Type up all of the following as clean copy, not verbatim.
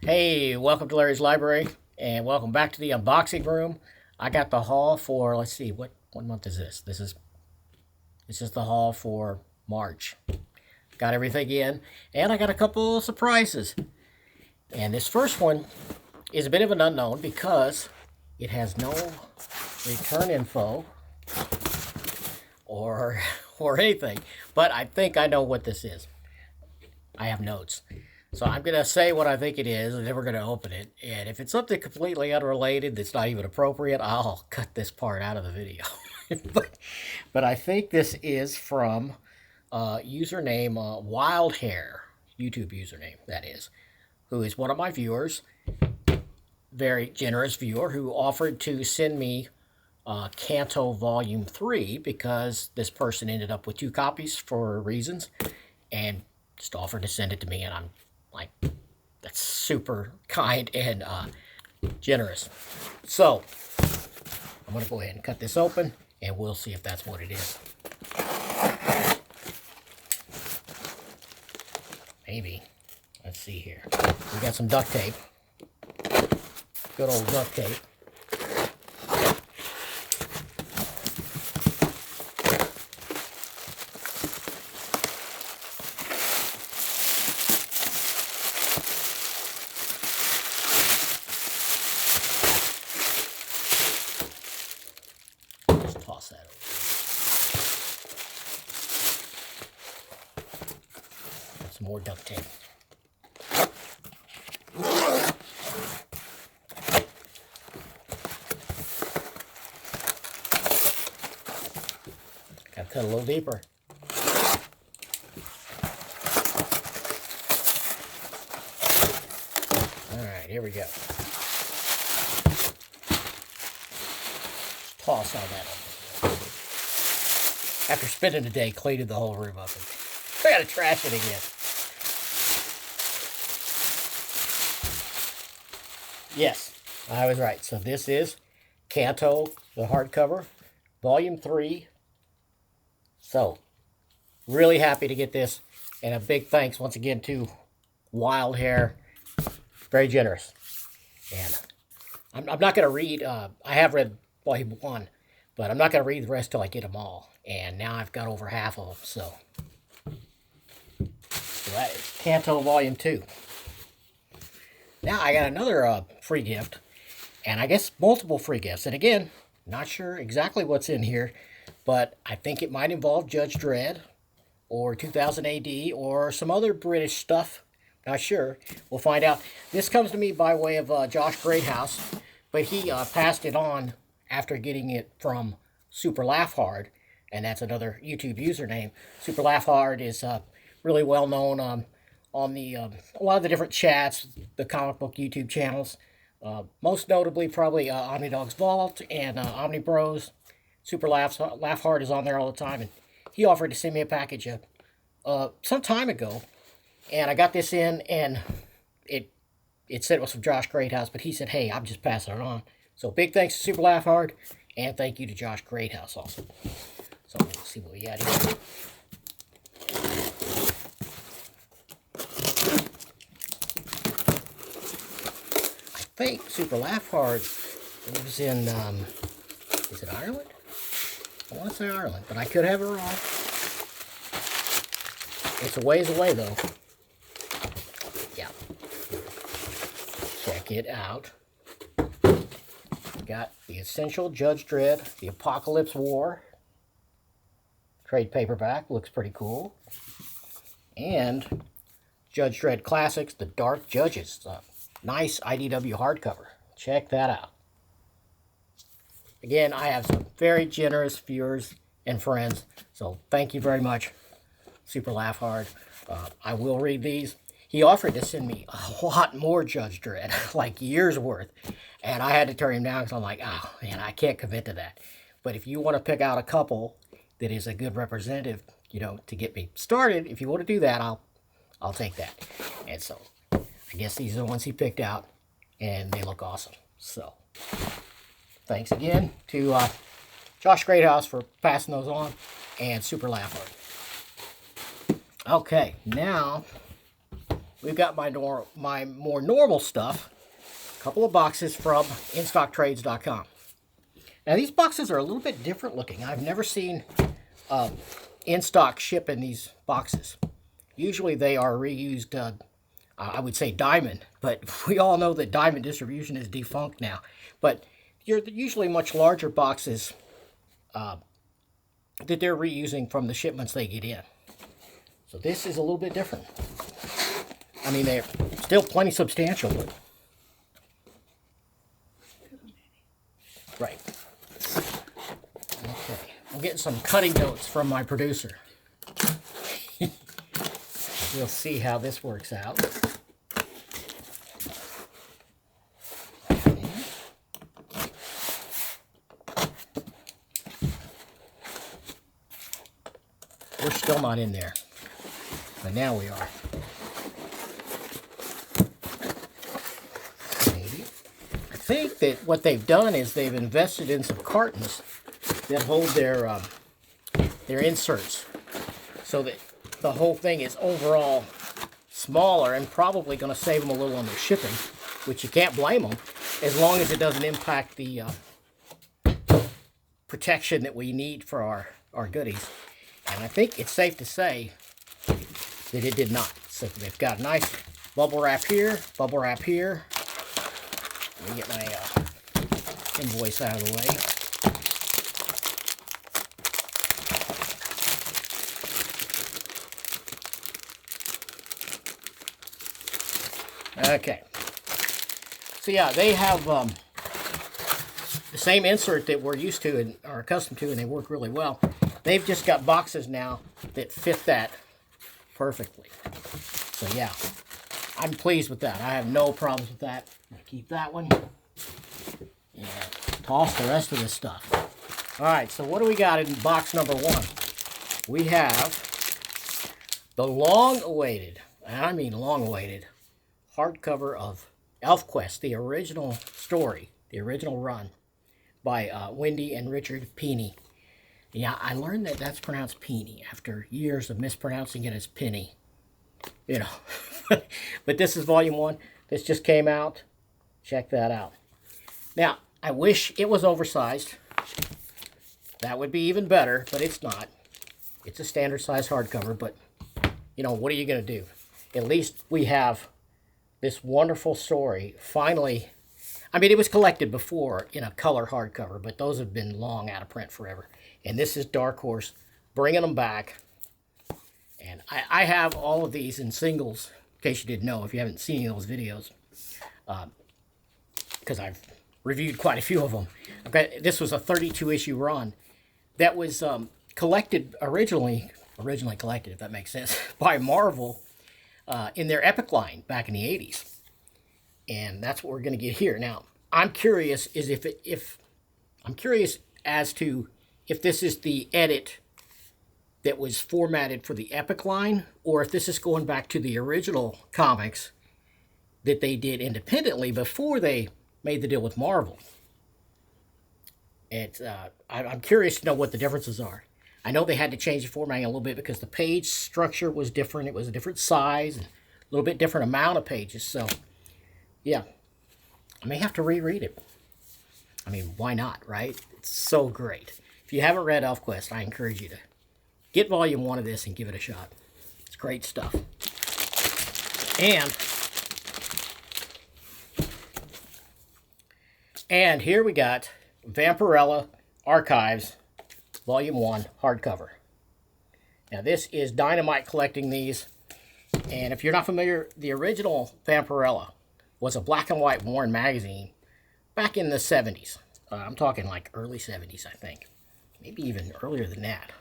Hey, welcome to Larry's Library, and welcome back to the unboxing room. I got the haul for, let's see, what month is this? This is the haul for March. Got everything in, and I got a couple surprises. And this first one is a bit of an unknown because it has no return info or or anything. But I think I know what this is. I have notes. So I'm going to say what I think it is, and then we're going to open it. And if it's something completely unrelated that's not even appropriate, I'll cut this part out of the video. but I think this is from username Wild Hair, YouTube username, that is, who is one of my viewers, very generous viewer, who offered to send me Canto Volume 3 because this person ended up with 2 copies for reasons, and just offered to send it to me, and I'm like, that's super kind and generous. So I'm going to go ahead and cut this open, and we'll see if that's what it is. Maybe. Let's see here. We got some duct tape. Good old duct tape. Toss that over. Got some more duct tape. Gotta cut a little deeper. Alright, here we go. Toss all that over. After spending the day cleaning the whole room up, I gotta trash it again. Yes, I was right. So this is Canto, the hardcover, Volume 3. So, really happy to get this, and a big thanks once again to Wild Hair. Very generous. And I'm not going to read, I have read Volume 1, but I'm not going to read the rest till I get them all. And now I've got over half of them, so that is Canto Volume 2. Now I got another free gift, and I guess multiple free gifts. And again, not sure exactly what's in here, but I think it might involve Judge Dredd, or 2000 AD, or some other British stuff. Not sure. We'll find out. This comes to me by way of Josh Greathouse, but he passed it on after getting it from Super Laugh Hard, and that's another YouTube username. Super Laugh Hard is really well known on the a lot of the different chats, the comic book YouTube channels. Most notably, probably Omnidog's Vault and Omni Bros. Super Laugh Hard is on there all the time, and he offered to send me a package some time ago, and I got this in, and it said it was from Josh Greathouse, but he said, hey, I'm just passing it on. So big thanks to Super Laugh Hard, and thank you to Josh Greathouse also. So let's see what we got here. I think Super Laugh Hard lives in, is it Ireland? I want to say Ireland, but I could have it wrong. It's a ways away, though. Yeah. Check it out. Got the Essential Judge Dredd, the Apocalypse War. Trade paperback. Looks pretty cool. And Judge Dredd Classics, The Dark Judges. Nice IDW hardcover. Check that out. Again, I have some very generous viewers and friends, so thank you very much, Super Laugh Hard. I will read these. He offered to send me a lot more Judge Dredd, like years worth, and I had to turn him down because I'm like, oh man, I can't commit to that. But if you want to pick out a couple that is a good representative, you know, to get me started, if you want to do that, I'll take that. And so I guess these are the ones he picked out, and they look awesome. So thanks again to Josh Greathouse for passing those on, and Super Laugh Hard. Okay, now we've got my more normal stuff. A couple of boxes from InStockTrades.com. Now these boxes are a little bit different looking. I've never seen InStock ship in these boxes. Usually they are reused, I would say diamond, but we all know that diamond distribution is defunct now. But you're usually much larger boxes that they're reusing from the shipments they get in. So this is a little bit different. I mean, they're still plenty substantial, but... Right. Okay. I'm getting some cutting notes from my producer. We'll see how this works out. We're still not in there, but now we are. Maybe. I think that what they've done is they've invested in some cartons that hold their inserts, so that the whole thing is overall smaller and probably going to save them a little on their shipping, which you can't blame them, as long as it doesn't impact the protection that we need for our goodies. And I think it's safe to say that it did not. So they've got a nice bubble wrap here, bubble wrap here. Let me get my invoice out of the way. Okay. So yeah, they have the same insert that we're used to and are accustomed to, and they work really well. They've just got boxes now that fit that perfectly. So yeah, I'm pleased with that. I have no problems with that. I'm gonna keep that one and toss the rest of this stuff. All right, so what do we got in box number 1? We have the long-awaited, and I mean long-awaited, hardcover of ElfQuest, the original story, the original run by Wendy and Richard Pini. Yeah, I learned that that's pronounced Peony after years of mispronouncing it as Penny. You know. But this is volume 1. This just came out. Check that out. Now, I wish it was oversized. That would be even better, but it's not. It's a standard size hardcover, but, you know, what are you going to do? At least we have this wonderful story finally. I mean, it was collected before in a color hardcover, but those have been long out of print forever. And this is Dark Horse bringing them back. And I have all of these in singles, in case you didn't know, if you haven't seen those videos. Because I've reviewed quite a few of them. Okay, this was a 32-issue run that was collected originally collected, if that makes sense, by Marvel in their Epic line back in the 80s. And that's what we're going to get here. Now, I'm curious as to if this is the edit that was formatted for the Epic line, or if this is going back to the original comics that they did independently before they made the deal with Marvel. I'm curious to know what the differences are. I know they had to change the formatting a little bit because the page structure was different. It was a different size, and a little bit different amount of pages. So, yeah, I may have to reread it. I mean, why not, right? It's so great. If you haven't read ElfQuest, I encourage you to get volume 1 of this and give it a shot. It's great stuff. And here we got Vampirella Archives, Volume 1, hardcover. Now this is dynamite collecting these. And if you're not familiar, the original Vampirella was a black and white worn magazine back in the 70s. I'm talking like early 70s, I think. Maybe even earlier than that.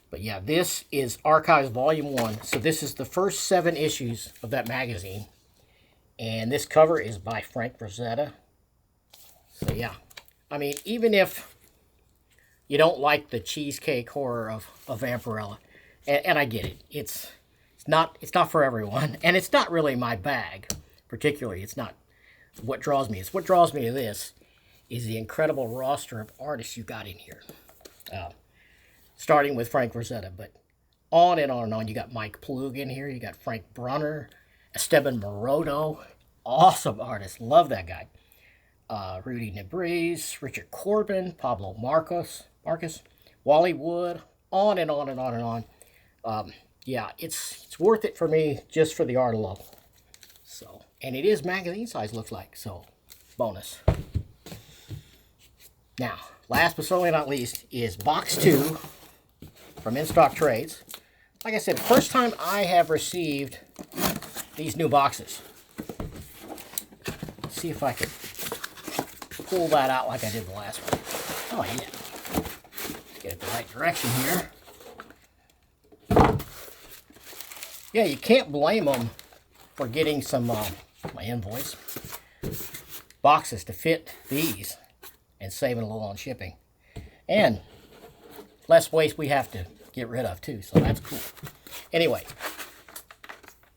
But yeah, this is Archives Volume 1. So this is the first 7 issues of that magazine. And this cover is by Frank Frazetta. So yeah, I mean, even if you don't like the cheesecake horror of Vampirella, and I get it, it's not for everyone, and it's not really my bag, particularly. It's not what draws me. It's what draws me to this is the incredible roster of artists you got in here, starting with Frank Frazetta. But On and on and on. You got Mike Plug in here. You got Frank Brunner, Esteban Morodo. Awesome artist. Love that guy. Rudy Nebres, Richard Corbin, Pablo Marcos, Wally Wood. On and on and on and on. Yeah, it's worth it for me just for the art alone. So, and it is magazine size, looks like. So, bonus. Now, last but certainly not least is box 2 from In Stock Trades. Like I said, first time I have received these new boxes. Let's see if I can pull that out like I did the last one. Oh yeah. Let's get it the right direction here. Yeah, you can't blame them for getting some, my invoice, boxes to fit these and saving a little on shipping. And less waste we have to get rid of too, so that's cool. Anyway,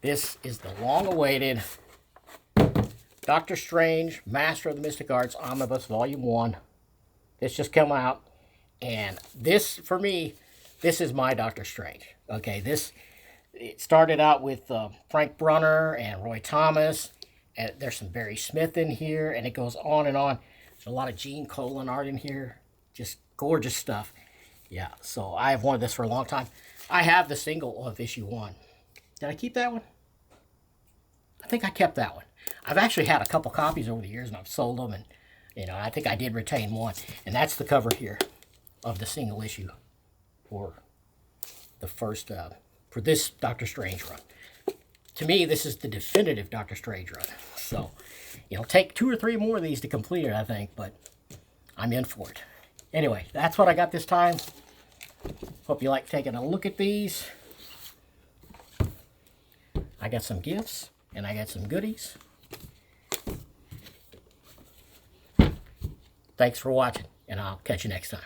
this is the long-awaited Doctor Strange, Master of the Mystic Arts Omnibus Volume 1. This just came out, and this, for me, this is my Doctor Strange. Okay, it started out with Frank Brunner and Roy Thomas, and there's some Barry Smith in here, and it goes on and on. There's a lot of Gene Colan art in here, just gorgeous stuff. Yeah, so I have wanted this for a long time. I have the single of issue 1. Did I keep that one? I think I kept that one. I've actually had a couple copies over the years, and I've sold them, and I think I did retain one. And that's the cover here of the single issue for the first, for this Doctor Strange run. To me, this is the definitive Doctor Strange run. So, take 2 or 3 more of these to complete it, I think, but I'm in for it. Anyway, that's what I got this time. Hope you like taking a look at these. I got some gifts, and I got some goodies. Thanks for watching, and I'll catch you next time.